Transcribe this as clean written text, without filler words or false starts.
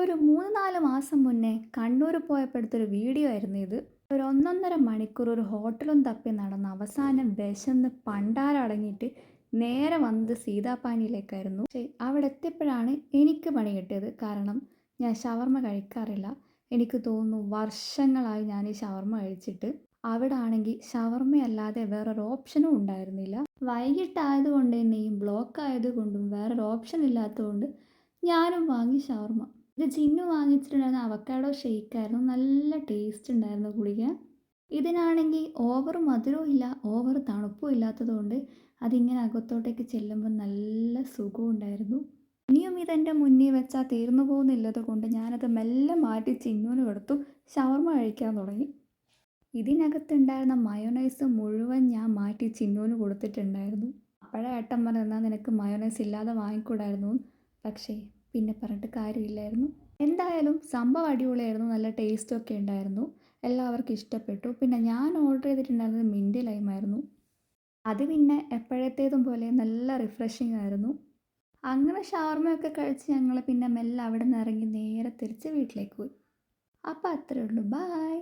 ഒരു 3-4 മാസം മുന്നേ കണ്ണൂർ പോയപ്പോഴത്തൊരു വീഡിയോ ആയിരുന്നു ഇത്. ഒരു 1 1/2 മണിക്കൂർ ഒരു ഹോട്ടലും തപ്പി നടന്ന് അവസാനം വിശന്ന് പണ്ടാരടങ്ങിയിട്ട് നേരെ വന്നത് സീതാപ്പാനിയിലേക്കായിരുന്നു. പക്ഷേ അവിടെ എത്തിയപ്പോഴാണ് എനിക്ക് പണി കിട്ടിയത്. കാരണം ഞാൻ ഷവർമ്മ കഴിക്കാറില്ല. എനിക്ക് തോന്നുന്നു വർഷങ്ങളായി ഞാൻ ഈ ഷവർമ്മ കഴിച്ചിട്ട്. അവിടെ ആണെങ്കിൽ ഷവർമ്മയല്ലാതെ വേറൊരു ഓപ്ഷനും ഉണ്ടായിരുന്നില്ല. വൈകിട്ടായതുകൊണ്ട് തന്നെയും ബ്ലോക്ക് ആയതുകൊണ്ടും വേറൊരു ഓപ്ഷൻ ഇല്ലാത്തതുകൊണ്ട് ഞാനും വാങ്ങി ഷവർമ്മ. ഇത് ജിന്നു വാങ്ങിച്ചിട്ടുണ്ടായിരുന്ന അവക്കാഡോ ഷെയ്ക്കായിരുന്നു. നല്ല ടേസ്റ്റ് ഉണ്ടായിരുന്നു കുടിക്കാൻ. ഇതിനാണെങ്കിൽ ഓവർ മധുരവും ഇല്ല ഓവർ തണുപ്പും ഇല്ലാത്തതുകൊണ്ട് അതിങ്ങനെ അകത്തോട്ടേക്ക് ചെല്ലുമ്പോൾ നല്ല സുഖമുണ്ടായിരുന്നു. ഇനിയും ഇതെൻ്റെ മുന്നിൽ വെച്ചാൽ തീർന്നു പോകുന്നില്ലത് കൊണ്ട് ഞാനത് മെല്ലെ മാറ്റി ചിന്നുവിന് കൊടുത്തു. ഷവർമ്മ കഴിക്കാൻ തുടങ്ങി. ഇതിനകത്തുണ്ടായിരുന്ന മയോണൈസ് മുഴുവൻ ഞാൻ മാറ്റി ചിന്നുവിന് കൊടുത്തിട്ടുണ്ടായിരുന്നു. അപ്പോഴേ ഏട്ടൻ പറഞ്ഞു, എന്നാൽ നിനക്ക് മയോണൈസ് ഇല്ലാതെ വാങ്ങിക്കൂടായിരുന്നു. പക്ഷേ പിന്നെ പറഞ്ഞിട്ട് കാര്യമില്ലായിരുന്നു. എന്തായാലും സംഭവം അടിപൊളിയായിരുന്നു. നല്ല ടേസ്റ്റൊക്കെ ഉണ്ടായിരുന്നു. എല്ലാവർക്കും ഇഷ്ടപ്പെട്ടു. പിന്നെ ഞാൻ ഓർഡർ ചെയ്തിട്ടുണ്ടായിരുന്നത് മിൻറ്റ് ലൈമായിരുന്നു. അത് പിന്നെ എപ്പോഴത്തേതും പോലെ നല്ല റിഫ്രഷിംഗ് ആയിരുന്നു. അങ്ങനെ ഷവർമ്മയൊക്കെ കഴിച്ച് ഞങ്ങൾ പിന്നെ മെല്ലെ അവിടെ നിന്ന് ഇറങ്ങി നേരെ തിരിച്ച് വീട്ടിലേക്ക് പോയി. അപ്പോൾ അത്രയേ ഉള്ളൂ. ബായ്.